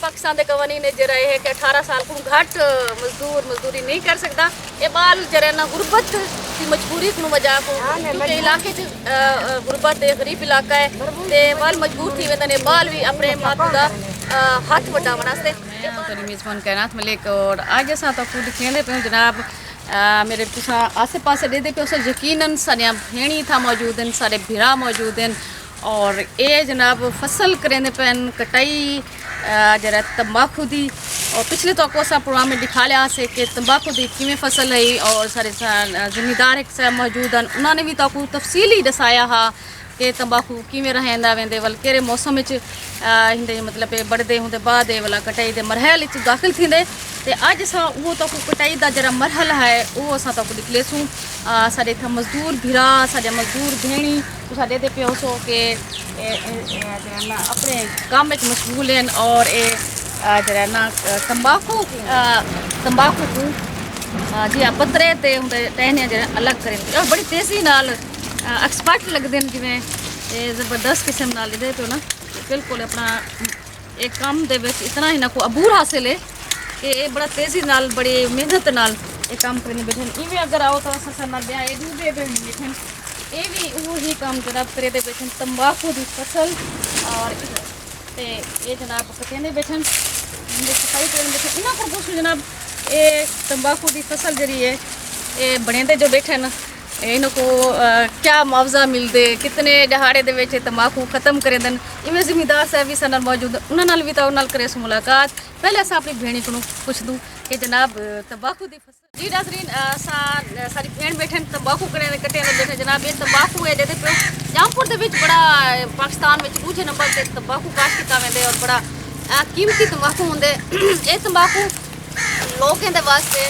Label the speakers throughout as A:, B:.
A: पाकिस्तान के कवानीन जरा है कि 18 साल को घट मजदूरी नहीं कर सकता। ये बाल जरा ना गुरबत की मजबूरी को वजह को क्योंकि इलाके गुरबत गरीब इलाका है ते बाल मजबूर थी वेंदे ने बाल भी अपने मातू दा हाथ वटावन वास्ते। तो मेज़बान कायनात मलिक और आज असां तो खुद खेंदे पे जनाब मेरे तुसा आसे पासे दे पे उस यकीनन सारिया भेणी था मौजूद हैं, सारे भिरा मौजूद हैं और ये जनाब फसल करेंदे पैन कटाई जरा तंबाकू दी। और पिछले तो असा प्रोग्राम में दिखा लिया से कि तंबाकू दी किमें फसल है और सारे जिम्मेदार एक साहब मौजूद हैं, उन्होंने भी तो तफसीली दसाया हा कि तंबाकू किमें रहंदा वेंदे वल केरे मौसम विच हिंदे मतलब बढ़दे होंदे बाद वाला कटाई दे मरहल विच दाखिल थींदे ते अज असां उहो तो कटाई दा जरा मरहल है वो असां तो निकलेसूं। साडे इत्थे मजदूर भिरा साडे मजदूर भेणी साडे दे पियो सो के अपने काम में मशगूल हैं और ये जरा ना तंबाकू को जी पत्तरे ते हुंदे टहने जरा अलग करें और बड़ी तेज़ी नाल एक्सपर्ट लगते हैं जिमें ज़बरदस्त किस्म नाल दे पे ना बिल्कुल अपना एक काम दे विच इतना इन्हां को अबूर हासिल है कि ये बड़ा तेज़ी नाल बड़ी मेहनत नाल ये काम करने बैठे। इवें अगर आओ तो असां नाल बिया ये डूबे बैठे ये भी वो ही काम जनाब करे दे बैठे तंबाकू की फसल और ये जनाब कहते बैठे सफाई कर बैठे इन्हों को पूछो जनाब ये तंबाकू की फसल जरी है ये बने जो बैठे न इनको क्या मुआवजा मिलते कितने दहाड़े दे विच तंबाकू खत्म करे दिन इवें जिम्मेदार साहब भी साथ मौजूद उन्होंने भी तो करे मुलाकात। पहले अस अपनी भेणी को पुछ दूँ कि जनाब तंबाकू की फसल जी नाज़रीन सारी भेण बैठे तंबाकू कटे बैठे जनाब ये तंबाकू है जेदे पे जामपुर दे विच बड़ा पाकिस्तान में दूजे नंबर से तंबाकू काश्त किया वेंदे और बड़ा कीमती तंबाकू होंगे। ये तंबाकू लोगों के वास्ते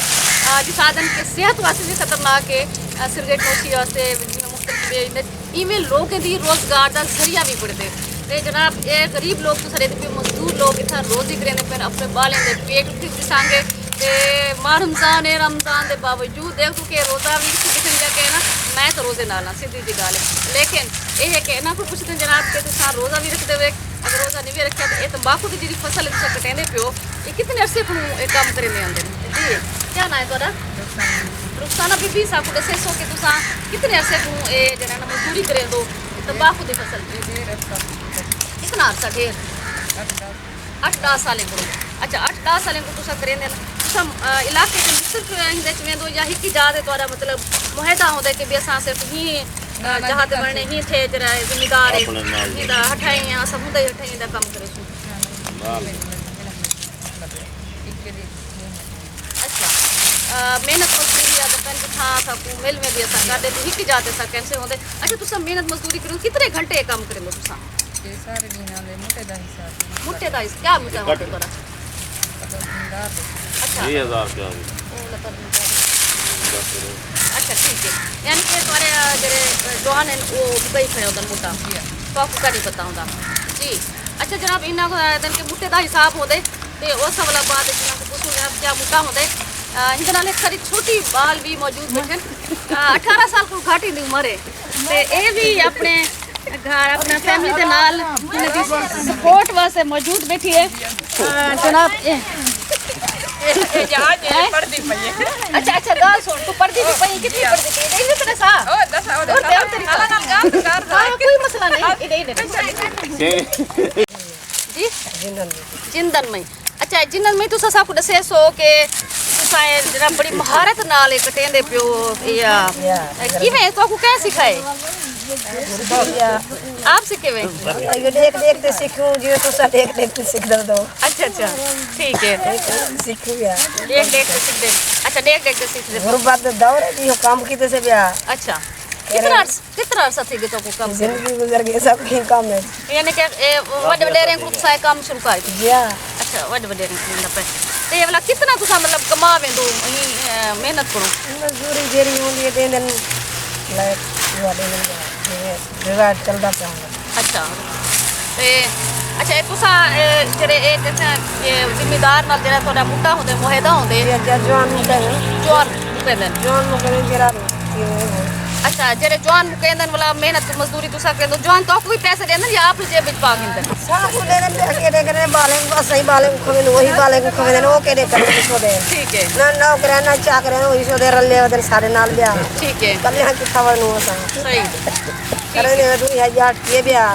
A: जिस आदमी के सेहत वास्ते भी खतरनाक है सिगरेट नोशी वास्ते मुख्तलिफ इवें लोगों की रोज़गार का जरिया भी बढ़ते ते जनाब ये गरीब लोग तो सारे मजदूर लोग इतना रोज़ी करेंदे पे अपने बालें दे पेट दिसांगे ते मां रमज़ान के बावजूद देखो कि रोज़ा भी किसी जगह ना मैं तो रोज़े नाल सीधी जी गल है लेकिन ये है कि इन्हों को पुछते जनाब कि तुम रोज़ा भी रखते हुए अगर रोज़ा नहीं भी रखा तो ये तंबाकू की जी फसल कटेंदे पियो ये कितने अरसे को काम करेंदे आंदे जी क्या ना है तुहाडा रुखसाना बीबी साहब को दसे सो कि तुसा कितने अरसे को ये जरा मजदूरी करें दो तंबाकू की फसल कितना अरसा ढेर 8-10 साल को अच्छा 8-10 साल को तुसा करें इलाके के सिर्फ हिंदे वेंदो या हिक जात तुहाडा मतलब मुहिदा होंदे कि भी असां सिर्फ ही जहाँ ते वरने ही थे जरा जिम्मेदार है हठाई या सब हुंदे हठाई दा काम करे अच्छा मेहनत मजदूरी या दपन था सकू मिल में भी असां गाडे तो हिक जाते सा कैसे होंदे। अच्छा तुसा मेहनत मजदूरी करो कितने घंटे काम करेंदो तुसा
B: ये सारे दिन आले मुट्टे दा हिसाब
A: मुट्टे दा क्या मुझे होते तोरा अच्छा
C: 3000 क्या
A: अच्छा ठीक है यानी कि तुम्हारे जरे जवान है वो बुकई खड़े होता मोटा तो आपको क्या नहीं पता होता जी। अच्छा जनाब इन्ना दिन के मुट्टे का हिसाब होते तो उस वाला बात को पूछूँ जनाब क्या मुट्टा होते इनके नाल एक सारी छोटी बाल भी मौजूद बैठे 18 साल को घाट ही उम्र है तो ये भी अपने घर अपने फैमिली के नाल सपोर्ट वास्ते मौजूद बैठी है जनाब अच्छा अच्छा गाल सुन तू पढ़दी भी पई कितनी पढ़दी पई इधर तरह सा ओ दस कोई मसला नहीं इधर जी जिंदन में अच्छा जिंदन में तुसा सब को दसे सो के तुसा जरा बड़ी महारत नाल कटेंदे पियो या किवें तो को क्या सिखाए आप सीखे हुए
B: देख देख के सीखूं जो तो सा देख देख के सीख दो
A: अच्छा अच्छा ठीक है
B: सीखूं या
A: देख देख के सीख दे अच्छा देख देख के सीख दे
B: गुरबत दौर है जो काम की से बिया
A: अच्छा कितना अर्सा थी तो को काम
B: जिंदगी गुजर गई सब के काम है
A: यानी कि वड वडेरे ग्रुप सा काम शुरू कर
B: दिया
A: अच्छा वड वडेरे पे ते ये वाला कितना तुसा मतलब कमा वेंदो मेहनत करो
B: मजदूरी जेरी होंदी है दिन लाइक वाले दिन चलता पे
A: अच्छा ते अच्छा ये तुसा जेरे ए जैसे ये जिम्मेदार नाल जेरा थोड़ा मुट्टा होंदे मुहिदा होंदे
B: जवान मुके
A: जवान मुके दिन
B: जवान मुके जेरा
A: अच्छा जेरे जवान कहंदन वाला मेहनत मजदूरी तुसा कहंदो जवान तो कोई पैसे देंदन या आप जेब विच पा गिंदन
B: साफ लेने के करे बाले बस सही बाले को खवे वही बाले को खवे वो केड़े करे सो दे
A: ठीक है
B: ना नौकरा ना चाकरा वही सो दे रले वदन सारे नाल ब्याह
A: ठीक है
B: कल्याण की खबर नु सा
A: सही
B: करे ने 2000 के ब्याह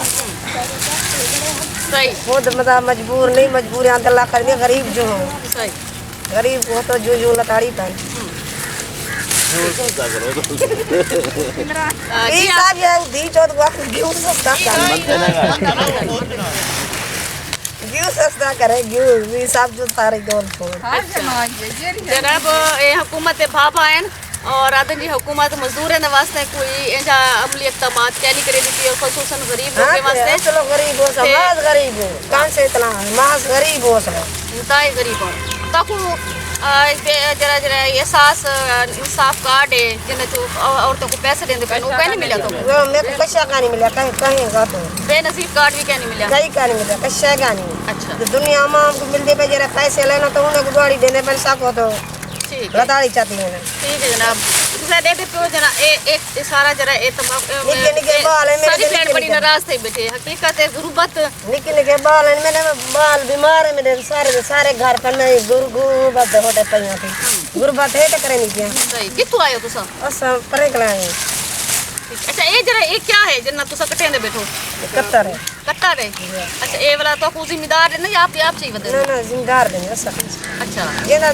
A: सही
B: खुद मजबूर नहीं मजबूर अल्लाह करने गरीब जो हो
A: सही
B: गरीब को तो जो लताड़ी पहन
A: जी
B: ये सब ये दी चौथ वक्त क्यों सस्ता कर क्यों सस्ता करे क्यों ये सब जो सारे गोल फोड़
A: जनाब ये हुकूमत भापा आहिनि और आदन जी हुकूमत मजदूरनि जे वास्ते कोई इंजा अमली इक़दामात कैली करे दी और ख़ुसूसन गरीब लोगों के वास्ते
B: चलो गरीब हो समाज गरीब हो कौन से इतना मास गरीब हो सब
A: इंतहाई गरीब हो ताकू जरा जरा एहसास इंसाफ कार्ड है जिन जो औरतों को पैसे देंदे पे वो कहीं नहीं मिला तो
B: वो मेरे को कशा का नहीं मिला कहीं कहीं का तो
A: बेनसीब कार्ड भी कहीं नहीं मिला
B: कहीं का नहीं मिला कशा का नहीं
A: अच्छा
B: तो दुनिया में हमको मिलते पे जरा पैसे लेना तो उन्हें गाड़ी देने पे सको तो
A: ठीक है
B: लताड़ी चाहती है
A: ठीक है जनाब तुसा दे दे पियो जना एक सारा जरा ए तंबाकू
B: निके बाल है मेरे
A: सारी फ्रेंड बड़ी नाराज थी बैठे हकीकत है गुर्बत
B: निके बाल है मेरे बाल बीमार है मेरे सारे घर पर मैं गुरबत होते पईया थी गुरबत है तो करे नहीं किया
A: सही कितु आयो तुसा
B: असा परे कलाए
A: अच्छा ये जरा ये क्या है जना तुसा कटे दे बैठो
B: कत्तर है
A: कट्टा रे अच्छा ए वाला तो को जिम्मेदार है ना या आप चाहिए बदल
B: ना जिम्मेदार नहीं असा
A: अच्छा
B: ये ना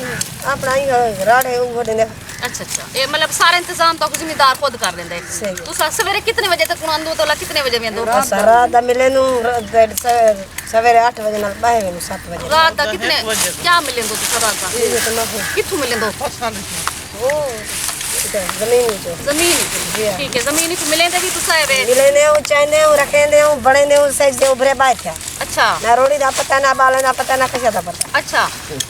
B: अपना ही राड है वो देने
A: अच्छा अच्छा ये मतलब सारे इंतजाम तो जिम्मेदार खुद कर लेंदे
B: सही
A: तू सवेरे कितने बजे तक आंदो तो कितने बजे वेंदो
B: रात मिले नु सवेरे 8 बजे नाल बाहे नु 7 बजे
A: रात दा कितने क्या मिलेंदो तू रात दा
B: ये तो ना
A: किथु मिलेंदो
B: ओ जमीन जो
A: जमीन ठीक है जमीन को मिलेंदे भी तुसा है
B: मिले ने चाहने रखे ने बड़े ने सज दे उभरे बात है
A: अच्छा
B: ना रोटी दा पता ना बाल ना पता ना कशा दा पता
A: अच्छा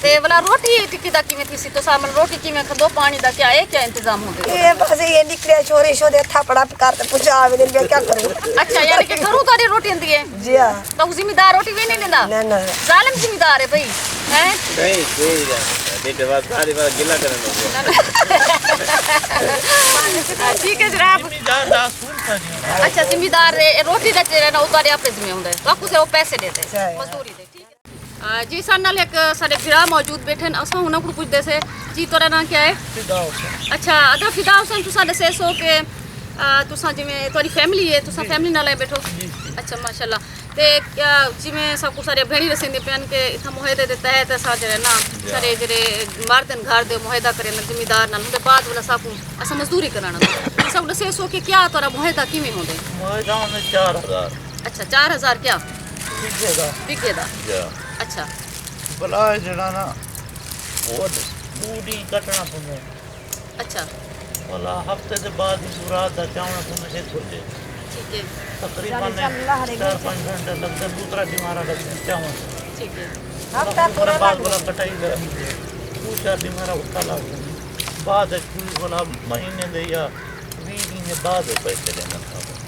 A: ते वाला रोटी टिक्की दा किवें थी सी तो सामने रोटी किवें खंदो पानी दा क्या है क्या इंतजाम होंदे
B: ये बस ये निकले चोरी शो दे थापड़ा कर ते पूछा आवे दिन क्या करूं
A: अच्छा यानी कि घरों तोड़ी रोटी आंदी है
B: जी हां
A: तो जिम्मेदार रोटी भी नहीं देंदा
B: ना ना
A: जालिम जिम्मेदार है भाई हैं
C: नहीं कोई बेटे बात सारी बात गिला करने
A: ठीक है जनाब अच्छा जिम्मेदार रोटी दा तेरा ना उतारे अपने जिम्मे हुंदा है बाकू से वो पैसे देते मजदूरी दे ठीक है जी सन नाल एक साडे फिरा मौजूद बैठे न असा हुन को पूछदे से जी तोरा नाम क्या है
D: फिदा हुसैन
A: अच्छा अदा फिदा हुसैन तुसा दसे सो के तुसा जिवें तोरी फैमिली है तुसा फैमिली नाल है बैठो अच्छा माशाल्लाह ते जिवें सब कुछ सारे भेड़ी रसेंदे पेन के इथा मुहिदे दे तहत असा जरे ना सारे जरे मर्दन घर दे मुहिदा करे न जिम्मेदार नाल उनके बाद वाला साकू असा मजदूरी कराना सब दसे सो के क्या तोरा मुहिदा किवें होंदे
D: मोहदा में 4000
A: अच्छा 4000 क्या
D: बिकेगा
A: बिकेदा
D: जा
A: अच्छा
D: भला जड़ा ना वो बूढ़ी कटना पड़े
A: अच्छा
D: भला हफ्ते के बाद पूरा दा चावना पड़े एक होते
A: ठीक है
D: तकरीबन 4-5 घंटे लगते दूसरा बीमारा लगते चावल
A: ठीक है
B: हफ्ता
D: पूरा बाद वाला कटाई ले दूसरा बीमारा उठा लगता बाद वाला महीने दे या 20 दिन बाद पैसे देना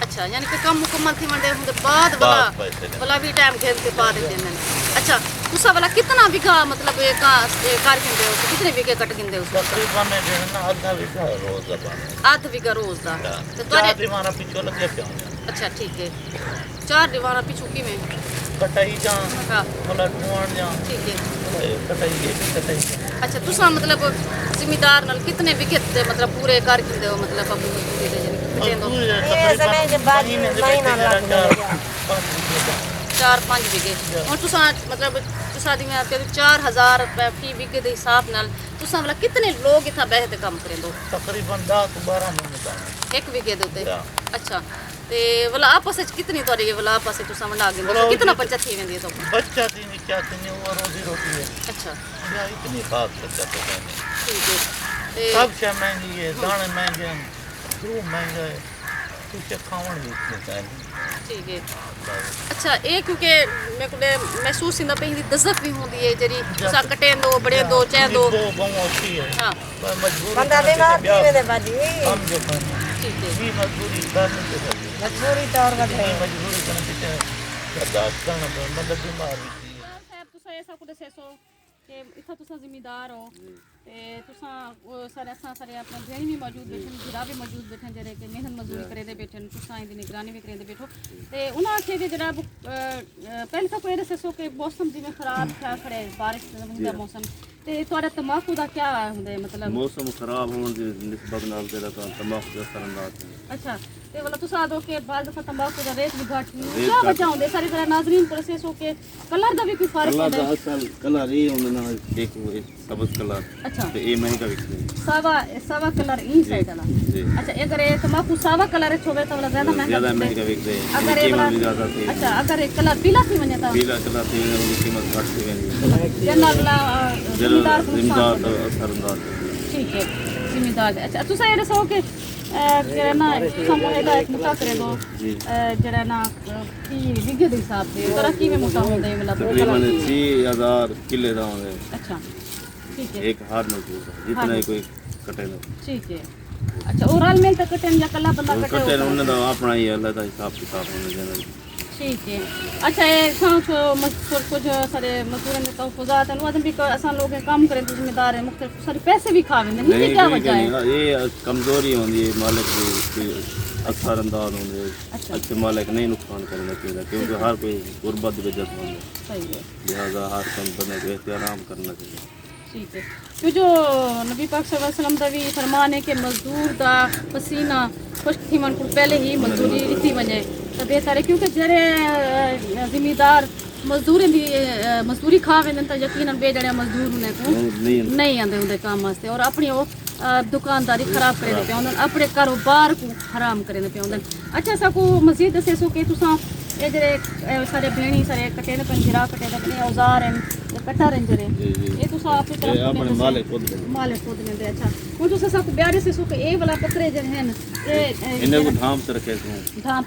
A: अच्छा यानी कि कम मुकम्मल थी मंडे हुंदे बाद वाला
D: पैसे देना
A: वाला भी टाइम खेल के बाद देने अच्छा तुसा वाला कितना बीघा मतलब ये कार किंदे हो कितने बीघे कट किंदे हो
D: तकरीबन जो है ना आधा बीघा रोज का पानी
A: आध बीघा रोज दा तो
D: चार
A: तोरे
D: दीवाना पीछे लगे क्या
A: अच्छा ठीक है 4 दीवाना पिछु की में
D: कटाई जा
A: हां
D: मतलब टुआन जा
A: ठीक है
D: कटाई ये कटाई
A: अच्छा तुसा मतलब जिम्मेदार नाल कितने बीघे मतलब पूरे कार किंदे हो मतलब अपनी मजदूरी दे
B: ये समय जब बाद महीना लग गया
A: 4-5 बीघे और तुसा मतलब तुसा दी मैं 4000 रुपए फी बीघे दे हिसाब नाल तुसा मतलब कितने लोग इथा बैठे काम करेंदो
D: तकरीबन 10-12 महीने
A: एक बीघे दे उते
D: या।
A: अच्छा ते वाला आपस में कितनी तोरी वाला आपस में तुसा मंडा गिंदो कितना पंचायत थी वेंदी तो
D: बच्चा थी नहीं क्या थी वो रोजी रोटी है
A: अच्छा
D: या इतनी खास बच्चा तो नहीं
A: ठीक है ते
D: सब शे महंगी है दाने महंगे हैं दूध महंगा है कुछ खावन भी इतने चाहिए
A: ठीक है अच्छा ये क्योंकि मेरे को महसूस इंदा पे दजक भी होंदी है जरी तुसा कटे दो बड़े दो चाहे दो
D: वो बहुत अच्छी है
A: हां
D: पर मजबूरी
B: बंदा बीमार थी मेरे बाजी
D: हम जो करना
A: ठीक है
D: ये मजबूरी करने के लिए
B: मजबूरी तो और
D: ये
B: बताइए
D: मजबूरी करने के लिए बर्दाश्त करना मतलब बीमार भी थी
A: साहब तुसा ऐसा को दसे सो कि इत्थै तुसां जिमीदार हो ते तुसां सारे असां सारे अपने भेण भी मौजूद बैठन भिरा भी मौजूद बैठन जेह्ड़े कि मेहनत मजदूरी करे बैठन तुसां इंदी निगरानी भी करे बैठो ते उन्हां आखे कि जनाब पहले तो कोई दसो कि मौसम जिवें खराब था खड़े बारिश दा मौसम ते थोड़ा तंबाकू दा क्या हुंदे मतलब
C: मौसम खराब होने की निस्बत नाल तेरा तंबाकू का असरअंदाज है।
A: अच्छा ते वाला तुसा दो के बाद दफा तंबाकू दा रेट भी घट क्या वजह होंदे सारी तरह नाज़रीन प्रोसेस हो के कलर दा भी कोई फर्क
C: कलर
A: होंदा
C: दा असल कलर ये होंदा ना देखो सबज कलर
A: अच्छा
C: ते ये महंगा विकदे
A: सावा कलर ई साइड वाला
C: जी
A: अच्छा अगर ये तंबाकू सावा कलर होवे तो वाला ज्यादा महंगा
C: विकदे
A: अगर ये
C: कीमत
A: वाला
C: भी ज्यादा थी
A: अच्छा अगर ये कलर पीला थी वने ता
C: पीला कलर थी उनकी कीमत घट थी वेंदी
A: जनरल जिम्मेदार
C: जिम्मेदार तो असरअंदाज
A: ठीक है जिम्मेदार अच्छा तुसा ये दसो कि जेड़ा ना तुसा को हिदायत मुता करे दो जेड़ा ना की विगे दे हिसाब से तोरा की में मुता होंदे मतलब
C: तकरीबन 30,000 किले दा होंदे
A: अच्छा ठीक है
C: एक हार मजदूर दा जितना ही कोई कटे ना
A: ठीक है अच्छा ओवरऑल में तक कटन या कला बंदा कटे
C: कटे उन्हें दा अपना ही अलग दा हिसाब किताब होने देना
A: ठीक है अच्छा ये कुछ सारे मजदूर ने तहफुजात हैं वो भी असा लोग काम करें तो जिम्मेदार है मुख्तलिफ सारे पैसे भी खा वेंदे नहीं क्या वजह है
C: ये कमजोरी होंदी है मालिक की असरअंदाज होंदे अच्छे मालिक नहीं नुकसान करना चाहिए क्योंकि हर कोई गुरबत की वजह से
A: सही है
C: लिहाजा हर कम बंदे को एहतराम करना चाहिए
A: ठीक है क्यों जो नबी पाक सल्लल्लाहु अलैहि वसल्लम दा भी फरमान है कि मजदूर दा पसीना खुश्क थी मन को पहले ही मजदूरी दी वने तो बेहतर है क्योंकि जेड़े जिम्मेदार मजदूरी खा वेंदे तो यकीनन बे जड़े मजदूर ने को नहीं आंदे उनके काम वास्ते और अपनी वो दुकानदारी खराब करे पे होंदन अपने कारोबार को हराम करे पे होंदन अच्छा साको मजीद दसे सो कि तुसा ये जेड़े सारे भेणी सारे कटे ने पंजरा कटे ने औजार हैं कट्टा रेंजरे ये तुसा अपनी तरफ
C: अपने
A: मालिक खुद ने दे अच्छा हुन तुसा साको ब्यारे से सो कि ए वाला पत्रे जे हैं ये
C: इन्हें को ढाम से रखे तो ढाम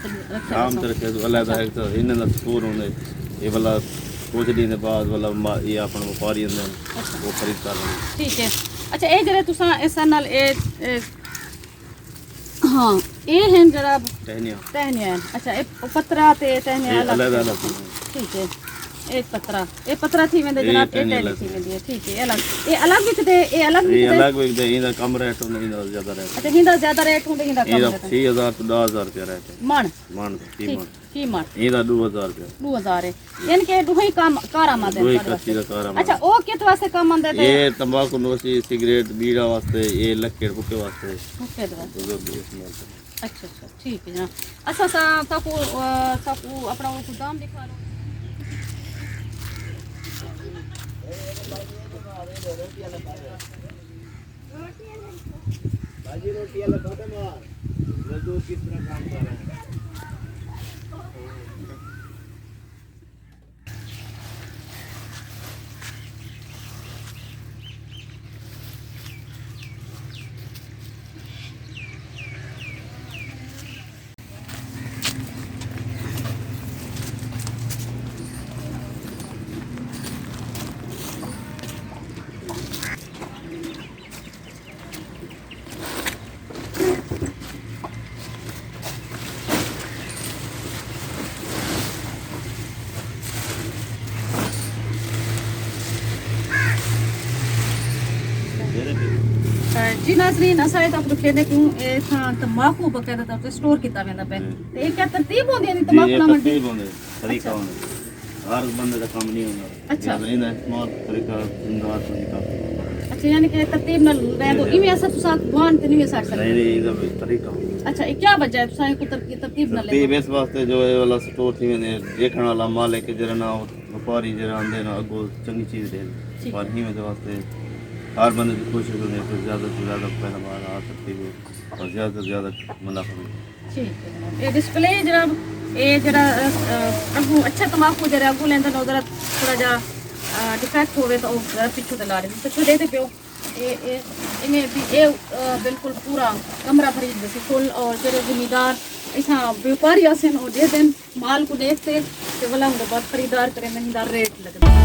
C: से रखे तो अलग है तो इन्हें दा सूर होंदे ये वाला कुछ दिन बाद वाला ये अपने व्यापारी होंदे वो खरीद कर
A: ठीक है अच्छा ये जरा तुसा इस नाल ए हाँ ये हैं जरा टहनिया अच्छा ये पत्रा ते टहनिया अलग ठीक है एक पत्रा थी वेंदे जनाब ए टहनी थी वेंदी है ठीक है अलग भी ते ये अलग भी ते
C: इनका कम रेट होंदा इनका ज्यादा रेट
A: अच्छा हिंदा ज्यादा रेट होंदा हिंदा कम रेट
C: 6000 तो 10000 रुपया रेट
A: मन की मन
C: इनका 2000 रुपया
A: 2000 है यानी कि दुही काम कार आमदे
C: वही कच्ची का कार
A: अच्छा ओ कित वास्ते काम आंदे थे
C: ये तंबाकू नोशी सिगरेट बीड़ा वास्ते ये लक्के बुके वास्ते
A: ओके दवा
C: तो भी इस्तेमाल
A: अच्छा ठीक है जनाब अच्छा ताको अपना वो दाम दिखा लो
C: भाजी रोटी अलग खत्म हुआ मजदूर किस तरह काम कर रहे हैं
A: जी नाज़रीन असां तक खेदे क्यों ए था तंबाकू बकायदा तौर ते स्टोर किता वेंदा पे ते ये क्या तरतीब होंदी है तंबाकू ना मंडी
C: होंदे तरीका होंदा हर बंदे का काम नहीं होंदा
A: अच्छा
C: इनका इस्तेमाल तरीका जिंदार तरीका
A: अच्छा यानी कि तरतीब न रहंदो इमे असा तुसा दुकान ते नहीं साड़ सकते
C: नहीं इनका तरीका
A: अच्छा ये क्या वजह है तुसा को तरतीब न ले
C: इस वास्ते जो ये वाला स्टोर थी वेंदे देखण वाला मालिक जरा ना व्यापारी जरा आंदे ना अगो चंगी चीज दे पर ही में वास्ते हर बंदे की कोशिश करनी है ज़्यादा से ज़्यादा पैदावार आ सकती है और ज़्यादा से ज़्यादा मुनाफा मिले
A: ठीक है ये डिस्प्ले जनाब ये जरा अगू अच्छा तंबाकू जरा अगू लेंदा ना उधर थोड़ा जा डिफेक्ट होवे तो पिछू ते ला दे पिछू दे पियो ये इन्हें भी ये बिल्कुल पूरा कमरा भरी जैसे फुल और जरे जिम्मेदार ऐसा व्यापारी आसन और दे देन माल को देखते कि वाला उनके बाद खरीदार करें नहीं रेट लगता